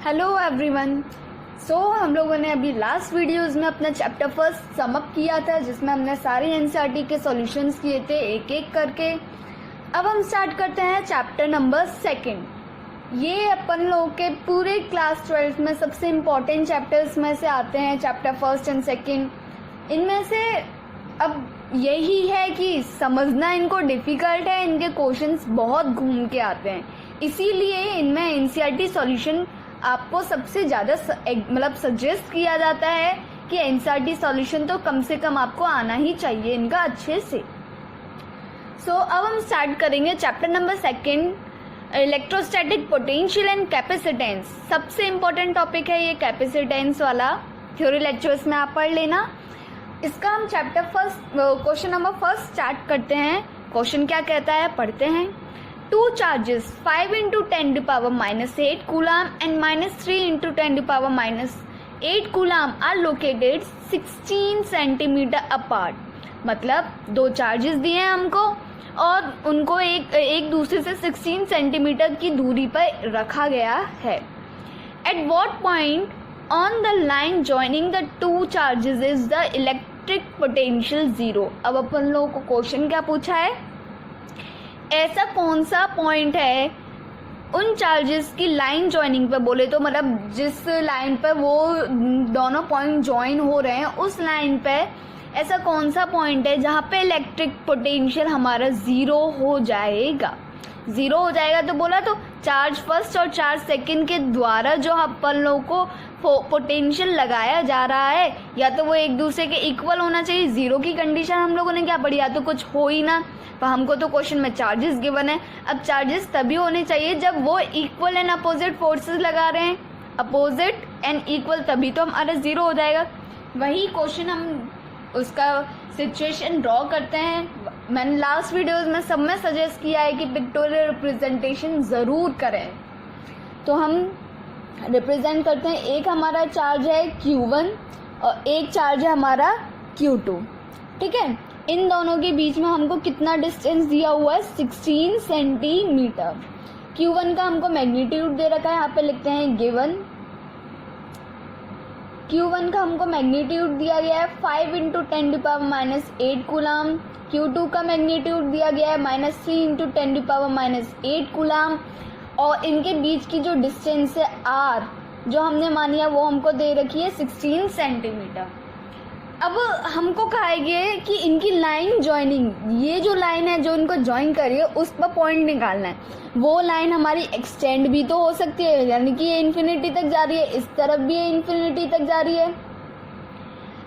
Hello everyone. हम लोगों ने अभी लास्ट वीडियोस में अपना चैप्टर फर्स्ट समअप किया था, जिसमें हमने सारे एनसीईआरटी के सॉल्यूशंस किए थे एक एक करके। अब हम स्टार्ट करते हैं चैप्टर नंबर सेकंड। ये अपन लोगों के पूरे क्लास 12 में सबसे इम्पोर्टेंट चैप्टर्स में से आते हैं, चैप्टर फर्स्ट एंड सेकंड। इनमें से अब यही है कि समझना इनको डिफिकल्ट है, इनके क्वेश्चंस बहुत घूम के आते हैं, इसीलिए इनमें एनसीईआरटी सॉल्यूशन आपको सबसे ज़्यादा मतलब सजेस्ट किया जाता है कि एनसीईआरटी सॉल्यूशन तो कम से कम आपको आना ही चाहिए इनका अच्छे से। अब हम स्टार्ट करेंगे chapter number second, electrostatic potential and capacitance. सबसे इम्पोर्टेंट टॉपिक है ये कैपेसिटेंस वाला, थ्योरी लेक्चर्स में आप पढ़ लेना। इसका हम chapter first question number first start करते हैं। क्वेश्चन क्या कहता है, पढ़ते हैं। Two charges 5 × 10⁻⁸ coulomb and -3 × 10⁻8 coulomb are located 16 centimetre apart. मतलब दो चार्जेस दिए हैं हमको और उनको एक दूसरे से 16 सेंटीमीटर की दूरी पर रखा गया है। At what point on the line joining the two charges is the electric potential 0? अब अपन लोगों को क्वेश्चन क्या पूछा है, ऐसा कौन सा पॉइंट है उन चार्जेस की लाइन ज्वाइनिंग पे, बोले तो मतलब जिस लाइन पे वो दोनों पॉइंट ज्वाइन हो रहे हैं उस लाइन पे ऐसा कौन सा पॉइंट है जहाँ पे इलेक्ट्रिक पोटेंशियल हमारा ज़ीरो हो जाएगा। ज़ीरो हो जाएगा तो बोला तो चार्ज फर्स्ट और चार्ज सेकंड के द्वारा जो अपन लोगों को पोटेंशियल लगाया जा रहा है, या तो वो एक दूसरे के इक्वल होना चाहिए। ज़ीरो की कंडीशन हम लोगों ने क्या पढ़ी, या तो कुछ हो ही ना, पर हमको तो क्वेश्चन में चार्जेस गिवन है। अब चार्जेस तभी होने चाहिए जब वो इक्वल एंड अपोजिट फोर्सेस लगा रहे हैं, अपोजिट एंड इक्वल, तभी तो हमारा ज़ीरो हो जाएगा। वही क्वेश्चन हम उसका सिचुएशन ड्रॉ करते हैं। मैंने लास्ट वीडियोस में सब में सजेस्ट किया है कि पिक्टोरियल रिप्रेजेंटेशन ज़रूर करें, तो हम रिप्रेजेंट करते हैं। एक हमारा चार्ज है Q1 और एक चार्ज है हमारा Q2, ठीक है। इन दोनों के बीच में हमको कितना डिस्टेंस दिया हुआ है, 16 सेंटीमीटर। Q1 का हमको मैग्नीट्यूड दे रखा है, यहाँ पे लिखते हैं गिवन। Q1 का हमको मैग्नीट्यूड दिया गया है 5 × 10⁻8 कूलम। Q2 का मैग्नीट्यूड दिया गया है -3 × 10⁻8 कूलम। और इनके बीच की जो डिस्टेंस है R, जो हमने मानी है वो हमको दे रखी है 16 सेंटीमीटर। अब हमको कहा गया कि इनकी लाइन ज्वाइनिंग, ये जो लाइन है जो इनको ज्वाइन करी है उस पर पॉइंट निकालना है। वो लाइन हमारी एक्सटेंड भी तो हो सकती है, यानी कि ये इन्फिनिटी तक जा रही है, इस तरफ भी ये इन्फिनिटी तक जा रही है।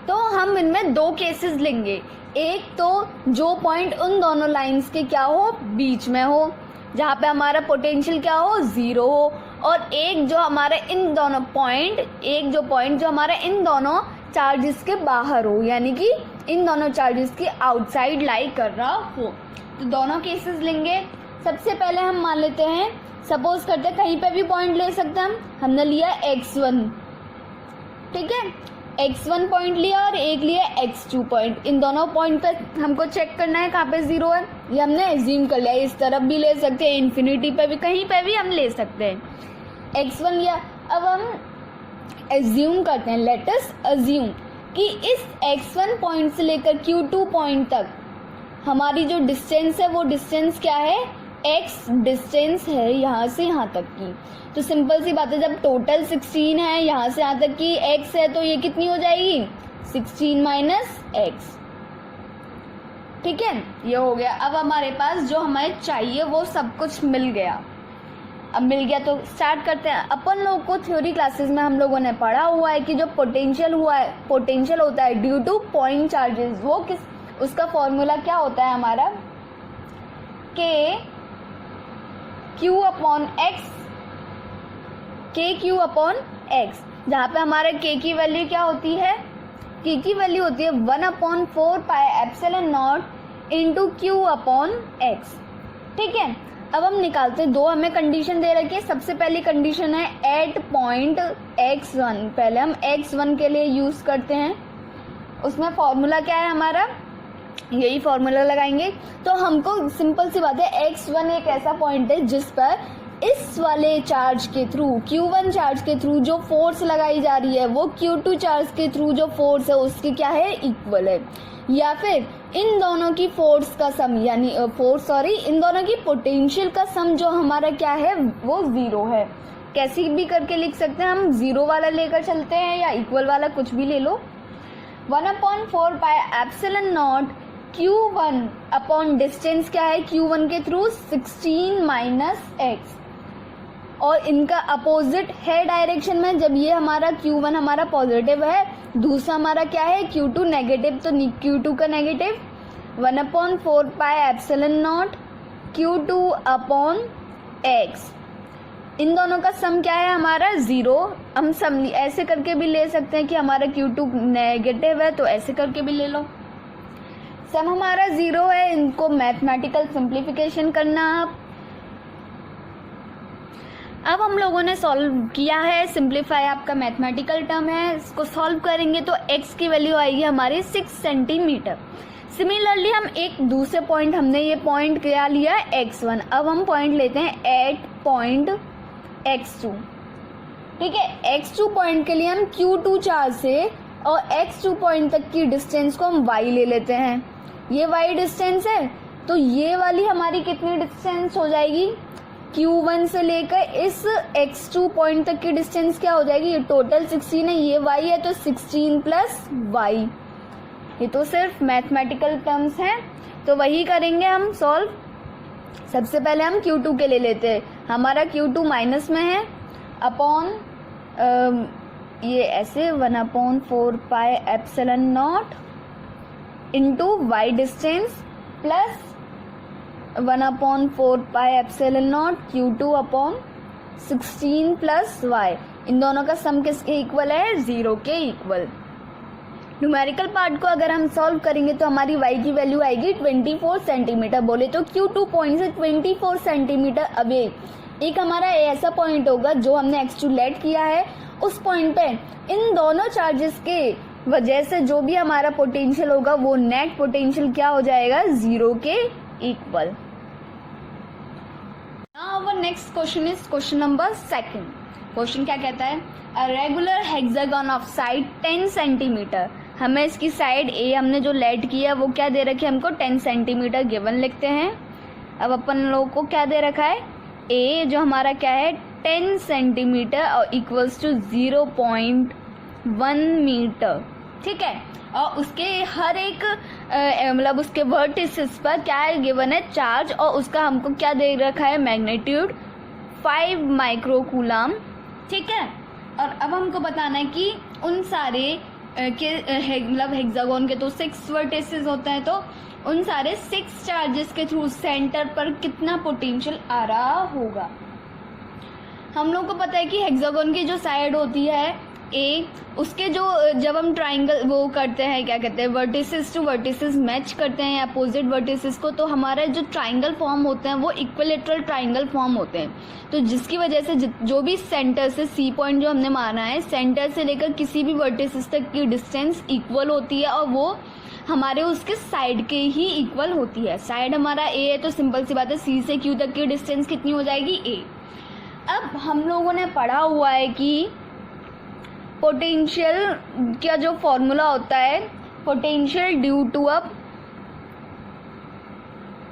तो हम इनमें दो केसेस लेंगे। एक तो जो पॉइंट उन दोनों लाइंस के क्या हो, बीच में हो, जहाँ पे हमारा पोटेंशियल क्या हो, ज़ीरो हो। और एक जो हमारे इन दोनों पॉइंट, एक जो पॉइंट जो हमारा इन दोनों चार्जेस के बाहर हो, यानी कि इन दोनों चार्जेस के आउटसाइड लाई कर रहा हो। तो दोनों केसेस लेंगे। सबसे पहले हम मान लेते हैं, सपोज करते हैं कहीं पे भी पॉइंट ले सकते हैं हमने लिया x1, ठीक है, x1 पॉइंट लिया और एक लिया x2 पॉइंट। इन दोनों पॉइंट पे हमको चेक करना है कहाँ पे ज़ीरो है, ये हमने एज्यूम कर लिया। इस तरफ भी ले सकते हैं, इन्फिनिटी पे भी, कहीं पे भी हम ले सकते हैं। x1 लिया, अब हम एज्यूम करते हैं, लेट अस अज्यूम कि इस x1 पॉइंट से लेकर Q2 पॉइंट तक हमारी जो डिस्टेंस है वो डिस्टेंस क्या है, x डिस्टेंस है यहाँ से यहाँ तक की। तो सिंपल सी बात है, जब टोटल 16 है, यहाँ से यहाँ तक की x है, तो ये कितनी हो जाएगी, 16 - x, ठीक है। ये हो गया। अब हमारे पास जो हमें चाहिए वो सब कुछ मिल गया। अब मिल गया तो स्टार्ट करते हैं। अपन लोगों को थ्योरी क्लासेस में हम लोगों ने पढ़ा हुआ है कि जो पोटेंशियल होता है ड्यू टू पॉइंट चार्जेस, वो उसका फॉर्मूला क्या होता है हमारा, KQ/X, जहाँ पे हमारे K की वैल्यू क्या होती है, K की वैल्यू होती है 1/4πε0 × Q/X, ठीक है। अब हम निकालते हैं, दो हमें कंडीशन दे रखी है। सबसे पहली कंडीशन है एट पॉइंट x1, पहले हम x1 के लिए यूज करते हैं। उसमें फॉर्मूला क्या है हमारा, यही फॉर्मूला लगाएंगे। तो हमको सिंपल सी बात है, x1 एक ऐसा पॉइंट है जिस पर इस वाले चार्ज के थ्रू, Q1 चार्ज के थ्रू जो फोर्स लगाई जा रही है वो Q2 चार्ज के थ्रू जो फोर्स है उसकी क्या है, इक्वल है। या फिर इन दोनों की फोर्स का सम यानी इन दोनों की पोटेंशियल का सम जो हमारा क्या है वो 0 है। कैसी भी करके लिख सकते हैं हम, 0 वाला लेकर चलते हैं या इक्वल वाला, कुछ भी ले लो। 1/4 pi epsilon not Q1 upon distance क्या है Q1 के थ्रू 16 माइनस x, और इनका अपोजिट है डायरेक्शन में। जब ये हमारा Q1 हमारा पॉजिटिव है, दूसरा हमारा क्या है Q2 नेगेटिव, तो Q2 का negative 1/4 pi epsilon not Q2 upon x, इन दोनों का सम क्या है हमारा 0। हम सम ऐसे करके भी ले सकते हैं कि हमारा Q2 नेगेटिव है तो ऐसे करके भी ले लो। सम हमारा 0 है, इनको मैथमेटिकल सिंप्लीफिकेशन करना आप। अब हम लोगों ने सॉल्व किया है, सिंप्लीफाई आपका मैथमेटिकल टर्म है, इसको सॉल्व करेंगे तो x की वैल्यू आएगी हमारी 6 सेंटीमीटर। सिमिलरली हम एक दूसरे पॉइंट, हमने ये पॉइंट क्या लिया x1, अब हम पॉइंट लेते हैं एट पॉइंट x2। ठीक है, x2 पॉइंट के लिए हम Q2 चार्ज से और x2 पॉइंट तक की डिस्टेंस को हम y ले लेते हैं। ये y डिस्टेंस है, तो ये वाली हमारी कितनी डिस्टेंस हो जाएगी, Q1 से लेकर इस x2 पॉइंट तक की डिस्टेंस क्या हो जाएगी, ये टोटल 16 है, ये y है तो 16 प्लस y। ये तो सिर्फ मैथमेटिकल टर्म्स हैं, तो वही करेंगे हम सॉल्व। सबसे पहले हम Q2 के ले लेते हैं, हमारा Q2 माइनस में है, अपॉन ये ऐसे 1/4 pi epsilon not into y distance plus 1/4 pi epsilon not Q2 upon 16 plus y। इन दोनों का सम किसके इक्वल है, 0 के इक्वल। न्यूमेरिकल पार्ट को अगर हम सॉल्व करेंगे तो हमारी y की वैल्यू आएगी 24 सेंटीमीटर। बोले तो Q2 पॉइंट से 24 सेंटीमीटर अवे एक हमारा ऐसा पॉइंट होगा जो हमने x2 लेट किया है, उस पॉइंट पे इन दोनों चार्जेस के वजह से जो भी हमारा पोटेंशियल होगा वो नेट पोटेंशियल क्या हो जाएगा, 0 के equal. Now our next question is question number 2. Question क्या कहता है, a regular hexagon of side 10 centimetre. हमें इसकी साइड A हमने जो लेट किया वो क्या दे रखी है हमको, 10 सेंटीमीटर गिवन लिखते हैं। अब अपन लोग को क्या दे रखा है, A जो हमारा क्या है 10 सेंटीमीटर और इक्वल्स टू 0.1 मीटर। ठीक है, और उसके हर एक मतलब उसके वर्टिसेस पर क्या है गिवन है चार्ज, और उसका हमको क्या दे रखा है मैग्नीट्यूड 5 माइक्रोकूलम। ठीक है, और अब हमको बताना है कि उन सारे के मतलब हेक्सागोन के तो 6 वर्टिसेस होते हैं, तो उन सारे 6 चार्जेस के थ्रू सेंटर पर कितना पोटेंशियल आ रहा होगा। हम लोग को पता है कि हेक्सागोन की जो साइड होती है A, उसके जो जब हम ट्राइंगल वो करते हैं क्या कहते हैं वर्टिसेस टू वर्टिसेस मैच करते हैं अपोजिट वर्टिसेस को, तो हमारा जो ट्राइंगल फॉर्म होते हैं वो इक्विलेटरल ट्राइंगल फॉर्म होते हैं। तो जिसकी वजह से जो भी सेंटर से C पॉइंट जो हमने माना है, सेंटर से लेकर किसी भी वर्टिसेस तक की डिस्टेंस इक्वल होती है, और वो हमारे उसके साइड के ही इक्वल होती है। साइड हमारा A है तो सिंपल सी बात है C से Q तक की डिस्टेंस कितनी हो जाएगी, A। अब हम लोगों ने पढ़ा हुआ है कि पोटेंशियल का जो फॉर्मूला होता है, potential due to a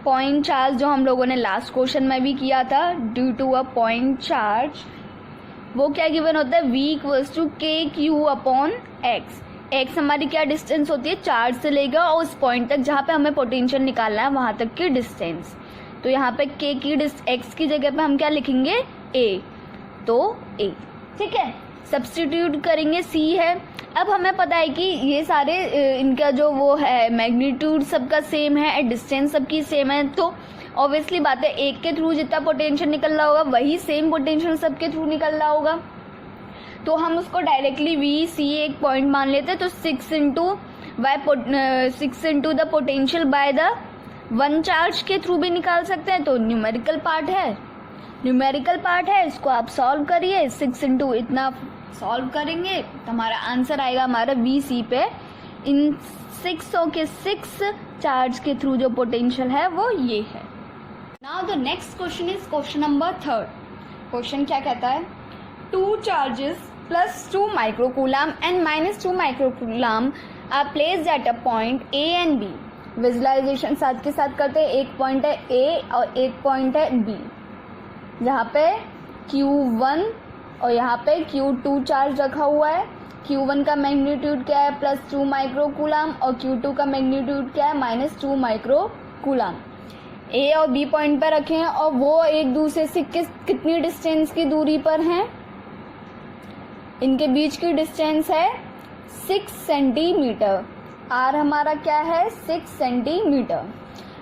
point charge, जो हम लोगों ने लास्ट क्वेश्चन में भी किया था, due to a point charge, वो क्या गिवन होता है, V equals to KQ upon X। X हमारी क्या डिस्टेंस होती है चार्ज से लेकर और उस पॉइंट तक जहाँ पे हमें पोटेंशियल निकालना है वहां तक की डिस्टेंस। तो यहाँ पे K की X की जगह पे हम क्या लिखेंगे, A, तो A। ठीक है, सब्स्टिट्यूट करेंगे, C है। अब हमें पता है कि ये सारे इनका जो वो है मैग्नीट्यूड सबका सेम है, डिस्टेंस सबकी सेम है, तो ऑब्वियसली बात है एक के थ्रू जितना पोटेंशियल निकल रहा होगा वही सेम पोटेंशियल सबके थ्रू निकल रहा होगा। तो हम उसको डायरेक्टली VC एक पॉइंट मान लेते हैं, तो 6 into the potential by the 1 charge के थ्रू भी निकाल सकते हैं। तो न्यूमेरिकल पार्ट है, इसको आप सॉल्व करिए, 6 इंटू इतना सॉल्व करेंगे तो हमारा आंसर आएगा हमारा VC पे इन 600 के 6 चार्ज के थ्रू जो पोटेंशियल है वो ये है। Now the next question is question number 3। Question क्या कहता है, 2 charges +2 microcoulomb and -2 microcoulomb are placed at a point A and B। Visualisation साथ के साथ करते हैं। एक पॉइंट है A और एक पॉइंट है B, जहाँ पे Q1 और यहाँ पे Q2 चार्ज रखा हुआ है। Q1 का मैग्नीट्यूड क्या है, +2 माइक्रोकूलम, और Q2 का मैग्नीट्यूड क्या है, -2 माइक्रोकूलम। A और B पॉइंट पर रखे हैं और वो एक दूसरे से कितनी डिस्टेंस की दूरी पर हैं, इनके बीच की डिस्टेंस है 6 सेंटीमीटर। R हमारा क्या है, 6 centimetre.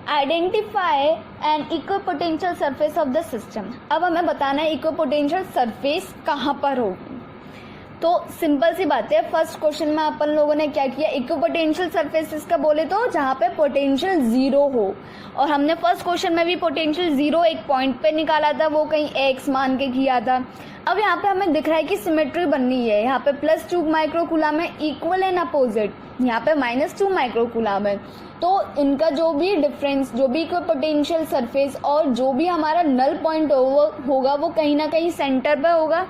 Identify N equipotential surface of the system. अब हमें बताना है इक्विपोटेंशियल सरफेस कहाँ पर होगी। तो सिंपल सी बात है, फर्स्ट क्वेश्चन में अपन लोगों ने क्या किया, इक्विपोटेंशियल सरफेस का बोले तो जहाँ पे पोटेंशियल 0 हो, और हमने फर्स्ट क्वेश्चन में भी पोटेंशियल 0 एक पॉइंट पे निकाला था, वो कहीं x मान के किया था। अब यहाँ पे हमें दिख रहा है कि सिमेट्री बननी है, यहाँ पे +2 माइक्रोकूलम है, इक्वल एंड अपोजिट, यहाँ पे -2 माइक्रोकूलम है। तो इनका जो भी डिफरेंस, जो भी इक्विपोटेंशियल सरफेस और जो भी हमारा नल पॉइंट होगा वो कहीं ना कहीं सेंटर पे होगा।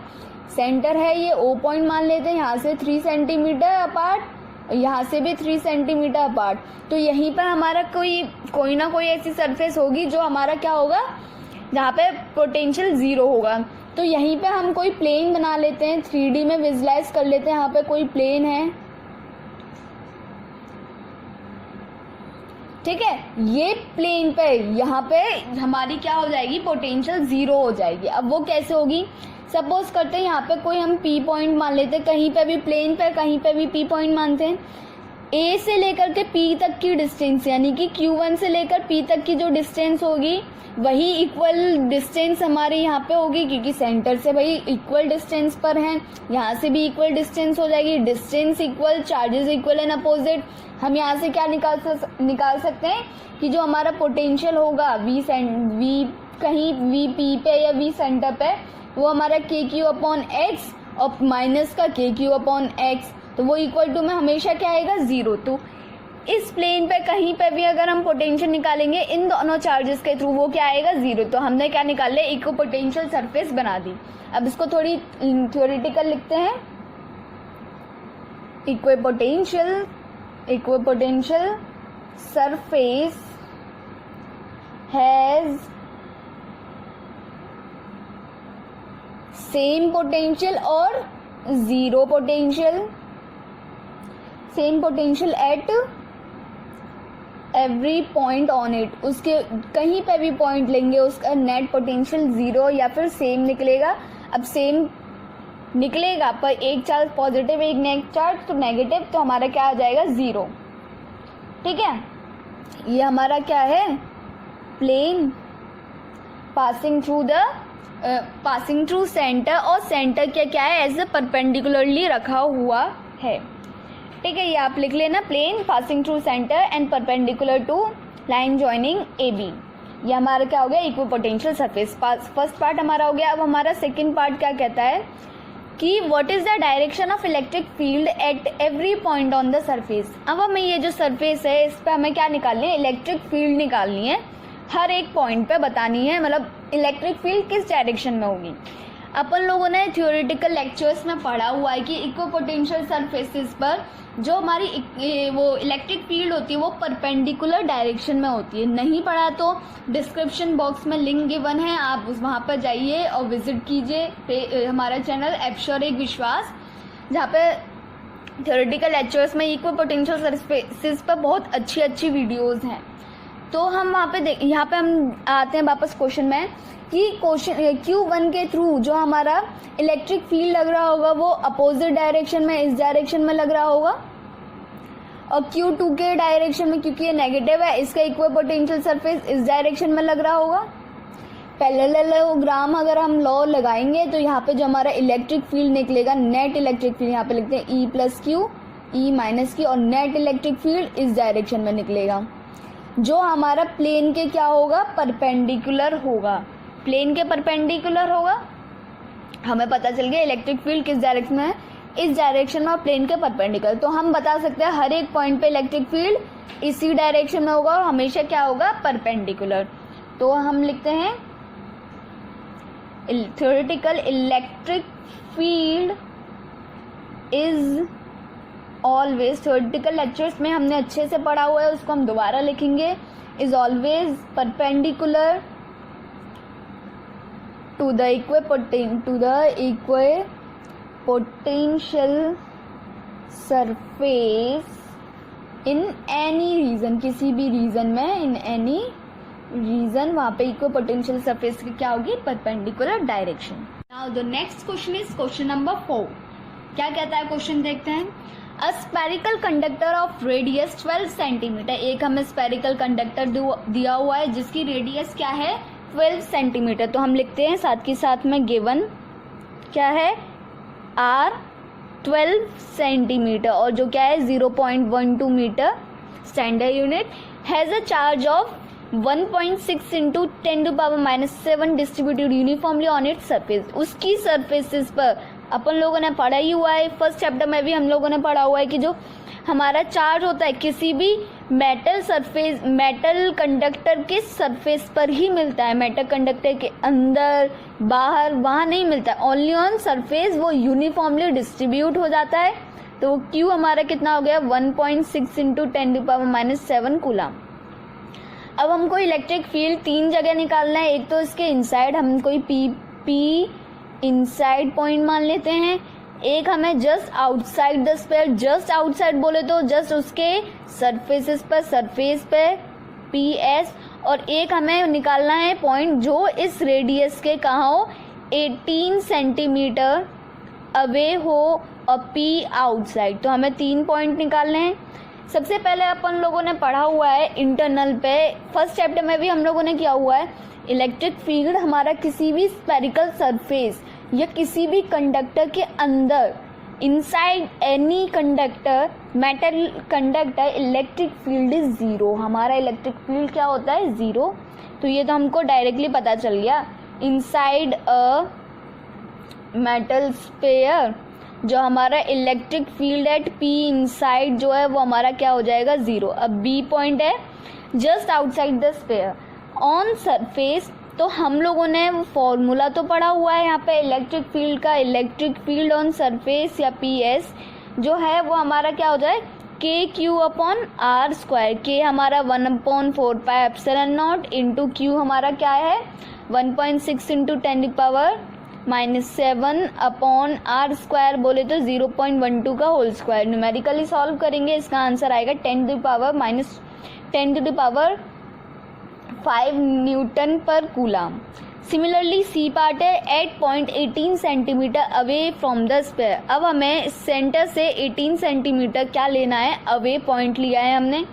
सेंटर है ये O पॉइंट मान लेते हैं, यहाँ से 3 सेंटीमीटर अपार्ट, यहाँ से भी 3 सेंटीमीटर अपार्ट। तो यहीं पर हमारा कोई ना कोई ऐसी सरफेस होगी जो हमारा क्या होगा, जहाँ पे पोटेंशियल 0 होगा। तो यहीं पे हम कोई प्लेन बना लेते हैं, 3D में विजुलाइज कर लेते हैं। यहाँ पे कोई प्लेन है, ठीक है, ये प्लेन पे यहाँ पे हमारी क्या हो जाएगी, पोटेंशियल 0 हो जाएगी। अब वो कैसे होगी, सपोज करते हैं यहाँ पे कोई हम P पॉइंट मान लेते हैं, कहीं पे भी प्लेन पे कहीं पे भी P पॉइंट मानते हैं। A से लेकर के P तक की डिस्टेंस, यानी कि Q1 से लेकर P तक की जो डिस्टेंस होगी वही इक्वल डिस्टेंस हमारे यहाँ पे होगी, क्योंकि सेंटर से भाई इक्वल डिस्टेंस पर हैं, यहाँ से भी इक्वल डिस्टेंस हो जाएगी। Distance equal, charges equal and opposite. हम यहाँ से क्या निकाल सकते हैं कि जो हमारा पोटेंशियल होगा V कहीं VP पे या V सेंटर पे, वो हमारा KQ/X और माइनस का KQ/X, तो वो इक्वल टू में हमेशा क्या आएगा, 0। तो इस प्लेन पे कहीं पे भी अगर हम पोटेंशियल निकालेंगे इन दोनों चार्जेस के थ्रू, वो क्या आएगा, 0। तो हमने क्या निकाल लिया, इक्विपोटेंशियल सरफेस बना दी। अब इसको थोड़ी थ्योरेटिकल लिखते हैं। Equipotential surface has same potential और 0 potential, same potential at every point on it. उसके कहीं पे भी पॉइंट लेंगे उसका नेट पोटेंशियल 0 या फिर सेम निकलेगा। अब सेम निकलेगा पर एक चार्ज पॉजिटिव एक नेगेटिव चार्ज, तो नेगेटिव, तो हमारा क्या आ जाएगा, 0। ठीक है, ये हमारा क्या है, प्लेन पासिंग थ्रू सेंटर, और सेंटर क्या है, एज ए परपेंडिकुलरली रखा हुआ है। ठीक है, ये आप लिख लेना, plane passing through centre and perpendicular to line joining AB। ये हमारा क्या हो गया, इक्विपोटेंशियल सरफेस। फर्स्ट पार्ट हमारा हो गया। अब हमारा सेकंड पार्ट क्या कहता है कि what is the direction of electric field at every point on the surface. अब हमें ये जो सरफेस है इस पे हमें क्या निकालनी है, इलेक्ट्रिक फील्ड निकालनी है, हर एक पॉइंट पे बतानी है, मतलब इलेक्ट्रिक फील्ड किस डायरेक्शन में होगी। अपन लोगों ने थ्योरेटिकल लेक्चर्स में पढ़ा हुआ है कि इक्विपोटेंशियल सरफेसेस पर जो हमारी वो इलेक्ट्रिक फील्ड होती है वो परपेंडिकुलर डायरेक्शन में होती है। नहीं पढ़ा तो डिस्क्रिप्शन बॉक्स में लिंक गिवन है, आप वहाँ पर जाइए और विजिट कीजिए हमारा चैनल एप्श्योर एक विश्वास, जहाँ पे थ्योरेटिकल लेक्चर्स में इक्विपोटेंशियल सरफेसेस पर बहुत अच्छी वीडियोज़ हैं। तो हम वहाँ पे यहाँ पे हम आते हैं वापस क्वेश्चन में कि क्वेश्चन Q1 के थ्रू जो हमारा इलेक्ट्रिक फील्ड लग रहा होगा वो अपोजिट डायरेक्शन में, इस डायरेक्शन में लग रहा होगा, और Q2 के डायरेक्शन में, क्योंकि ये नेगेटिव है, इसका इक्विपोटेंशियल सरफेस इस डायरेक्शन में लग रहा होगा। पैरेललोग्राम अगर हम लॉ लगाएंगे तो यहाँ पे जो हमारा इलेक्ट्रिक फील्ड निकलेगा, नेट इलेक्ट्रिक फील्ड, यहाँ पे लिखते हैं E+Q, E- और नेट इलेक्ट्रिक फील्ड इस डायरेक्शन में निकलेगा, जो हमारा प्लेन के क्या होगा, परपेंडिकुलर होगा। प्लेन के परपेंडिकुलर होगा, हमें पता चल गया इलेक्ट्रिक फील्ड किस डायरेक्शन में है, इस डायरेक्शन में, और प्लेन के परपेंडिकुलर। तो हम बता सकते हैं हर एक पॉइंट पे इलेक्ट्रिक फील्ड इसी डायरेक्शन में होगा और हमेशा क्या होगा, परपेंडिकुलर। तो हम लिखते हैं theoretical electric field is always, theoretical lectures में हमने अच्छे से पढ़ा हुआ है, उसको हम दोबारा लिखेंगे, is always perpendicular to the equipotential surface in any region, किसी भी रीजन में, in any रीजन वहाँ पे इक्विपोटेंशियल सरफेस की क्या होगी, perpendicular direction. Now the next question is question number 4। क्या कहता है क्वेश्चन, देखते हैं। A spherical conductor of radius 12 centimetre, एक हमें स्पेरिकल कंडक्टर दिया हुआ है जिसकी रेडियस क्या है, 12 सेंटीमीटर। तो हम लिखते हैं साथ के साथ में गिवन क्या है, आर 12 सेंटीमीटर और जो क्या है 0.12 metre standard unit, has a charge of 1.6 into 10⁻⁻7 distributed uniformly on its surface. उसकी सरफेसेस पर अपन लोगों ने पढ़ा ही हुआ है, फर्स्ट चैप्टर में भी हम लोगों ने पढ़ा हुआ है कि जो हमारा चार्ज होता है किसी भी मेटल कंडक्टर के सरफेस पर ही मिलता है, मेटल कंडक्टर के अंदर बाहर वहाँ नहीं मिलता है, ओनली ऑन सरफेस वो यूनिफॉर्मली डिस्ट्रीब्यूट हो जाता है। तो वो क्यू हमारा कितना हो गया, 1.6 इंटू 10⁻⁻7 कूलम। अब हमको इलेक्ट्रिक फील्ड 3 जगह निकालना है, एक तो इसके इनसाइड हम कोई पी इनसाइड पॉइंट मान लेते हैं, एक हमें just outside the sphere, just outside बोले तो जस्ट उसके सरफेस पे PS, और एक हमें निकालना है पॉइंट जो इस रेडियस के कहाँ हो, 18 सेंटीमीटर अवे हो और P आउटसाइड। तो हमें 3 पॉइंट निकालने हैं। सबसे पहले अपन लोगों ने पढ़ा हुआ है इंटरनल पे, फर्स्ट चैप्टर में भी हम लोगों ने किया हुआ है, इलेक्ट्रिक फील्ड हमारा किसी भी स्पेरिकल सरफेस या किसी भी कंडक्टर के अंदर, inside any conductor, metal conductor, electric field is 0। हमारा इलेक्ट्रिक फील्ड क्या होता है, 0। तो ये तो हमको डायरेक्टली पता चल गया। इनसाइड अ मेटल स्फीयर जो हमारा electric field at P inside जो है वो हमारा क्या हो जाएगा, 0। अब B पॉइंट है just outside the sphere on surface. तो हम लोगों ने फॉर्मूला तो पढ़ा हुआ है यहाँ पे इलेक्ट्रिक फील्ड का, इलेक्ट्रिक फील्ड ऑन सरफेस या PS जो है वो हमारा क्या हो जाए, KQ/R²। K हमारा 1/4πε0 इंटू Q हमारा क्या है 1.6 इंटू 10⁻⁻7/R² बोले तो 0.12 का होल स्क्वायर। न्यूमेरिकली सॉल्व करेंगे, इसका आंसर आएगा 10⁻⁻5 न्यूटन पर कूलम। सिमिलरली सी पार्ट है 8.18 centimetre away from the sphere. अब हमें सेंटर से 18 सेंटीमीटर क्या लेना है, अवे पॉइंट लिया है हमने,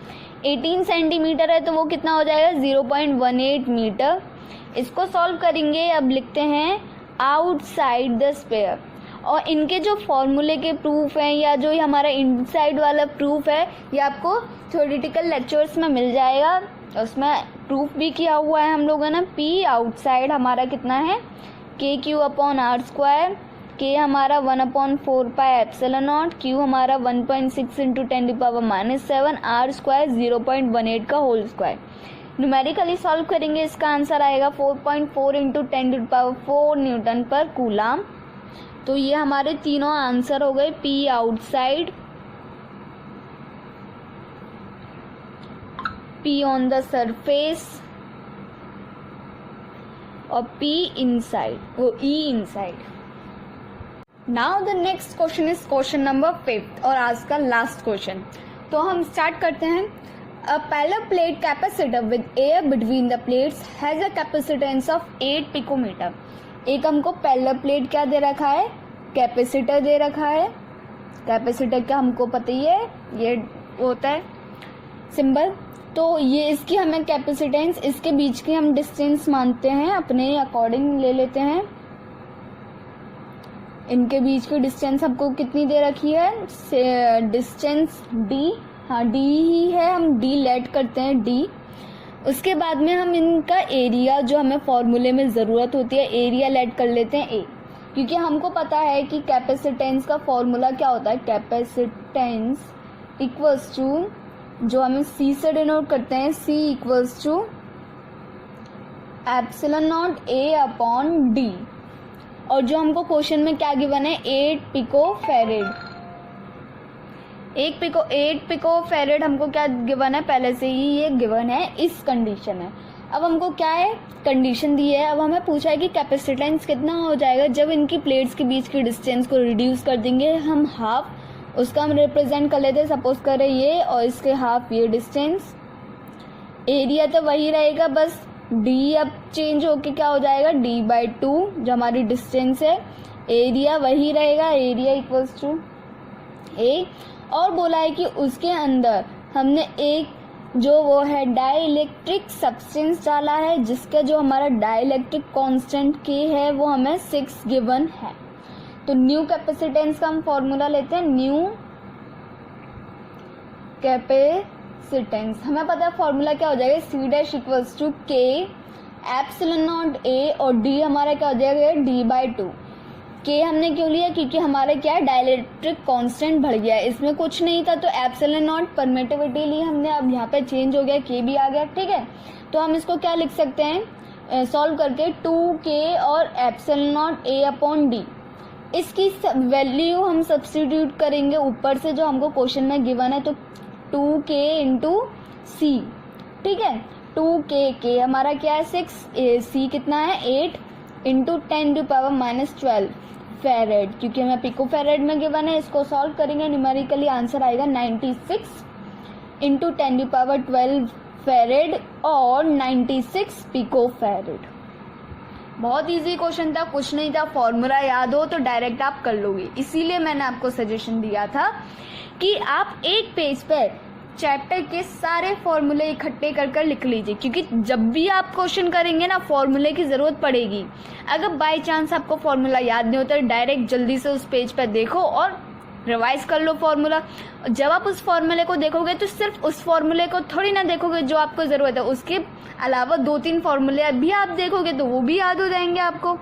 18 सेंटीमीटर है तो वो कितना हो जाएगा 0.18 मीटर। इसको सॉल्व करेंगे, अब लिखते हैं आउटसाइड द स्फीयर, और इनके जो फॉर्मूले के प्रूफ हैं या जो हमारा इनसाइड वाला प्रूफ है ये आपको थ्योरेटिकल लेक्चर्स में मिल जाएगा, उसमें प्रूफ भी किया हुआ है हम लोगों ने। P आउटसाइड हमारा कितना है, KQ/R², K हमारा 1/4πε0, Q हमारा 1.6 इंटू 10⁻⁻7, R² 0.18 का होल स्क्वायर। न्यूमेरिकली सॉल्व करेंगे, इसका आंसर आएगा 4.4 इंटू 10⁴ न्यूटन पर कूलम। तो ये हमारे तीनों आंसर हो गए, P outside, P on the surface और P इनसाइड, वो E inside. Now the next question is question number 5 और आज का लास्ट क्वेश्चन। तो हम स्टार्ट करते हैं। A parallel plate capacitor with air between the plates has a capacitance of 8 picometer। एक हमको पैरेलल प्लेट क्या दे रखा है, कैपेसिटर दे रखा है। कैपेसिटर का हमको पता ही है, ये होता है सिंबल। तो ये इसकी हमें कैपेसिटेंस, इसके बीच की हम डिस्टेंस मानते हैं, अपने अकॉर्डिंग ले लेते हैं। इनके बीच की डिस्टेंस हमको कितनी दे रखी है, डिस्टेंस D, हाँ D ही है, हम D लेट करते हैं D। उसके बाद में हम इनका एरिया जो हमें फॉर्मूले में ज़रूरत होती है, एरिया लेट कर लेते हैं A, क्योंकि हमको पता है कि कैपेसिटेंस का फॉर्मूला क्या होता है, कैपेसिटेंस इक्वल्स टू, जो हमें C से डिनोट करते हैं, C इक्वल्स टू ε0 A/D। और जो हमको क्वेश्चन में क्या गिवन है 8 पिको फेरेड। 8 पिको फेरेड हमको क्या गिवन है, पहले से ही ये गिवन है, इस कंडीशन है। अब हमको क्या है, कंडीशन दी है। अब हमें पूछा है कि कैपेसिटेंस कितना हो जाएगा जब इनकी प्लेट्स के बीच की डिस्टेंस को रिड्यूस कर देंगे हम हाफ, उसका हम रिप्रेजेंट कर लेते हैं, सपोज करें ये, और इसके हाफ ये डिस्टेंस। एरिया तो वही रहेगा, बस डी अब चेंज होके क्या हो जाएगा d/2 जो हमारी डिस्टेंस है। एरिया वही रहेगा, एरिया इक्वल्स टू ए। और बोला है कि उसके अंदर हमने एक जो वो है डाइलेक्ट्रिक सब्सटेंस डाला है, जिसका जो हमारा डाइलेक्ट्रिक कांस्टेंट K है वो हमें 6 गिवन है। तो न्यू कैपेसिटेंस का हम फॉर्मूला लेते हैं, न्यू कैपेसिटेंस। हमें पता है फॉर्मूला क्या हो जाएगा, C' equals to K epsilon naught A, और D हमारा क्या हो जाएगा d/2। K हमने क्यों लिया, क्योंकि हमारे क्या है डाइलेक्ट्रिक कांस्टेंट बढ़ गया है, इसमें कुछ नहीं था तो एप्सिलॉन नॉट परमिटिविटी ली हमने, अब यहाँ पे चेंज हो गया, K भी आ गया, ठीक है। तो हम इसको क्या लिख सकते हैं सॉल्व करके, 2K और एप्सिलॉन नॉट A/D। इसकी वैल्यू हम सब्स्टिट्यूट करेंगे ऊपर से जो हमको क्वेश्चन में गिवन है, तो 2K इंटू C, ठीक है। 2K हमारा क्या है 6, C कितना है 8 इंटू 10⁻⁻12 फेरेड, क्योंकि हमें पिको फेरेड में गिवन है। इसको सॉल्व करेंगे न्यूमेरिकली, आंसर आएगा 96 इंटू 10⁻12 फेरेड और 96 पिको फेरेड। बहुत इजी क्वेश्चन था, कुछ नहीं था, फॉर्मूला याद हो तो डायरेक्ट आप कर लोगे। इसीलिए मैंने आपको सजेशन दिया था कि आप एक पेज पर चैप्टर के सारे फॉर्मूले इकट्ठे कर लिख लीजिए, क्योंकि जब भी आप क्वेश्चन करेंगे ना फॉर्मूले की ज़रूरत पड़ेगी। अगर बाय चांस आपको फॉर्मूला याद नहीं होता, डायरेक्ट जल्दी से उस पेज पर देखो और रिवाइज कर लो फॉर्मूला। जब आप उस फॉर्मूले को देखोगे तो सिर्फ उस फॉर्मूले को थोड़ी ना देखोगे जो आपको ज़रूरत है, उसके अलावा 2-3 फॉर्मूले भी आप देखोगे तो वो भी याद हो जाएंगे आपको।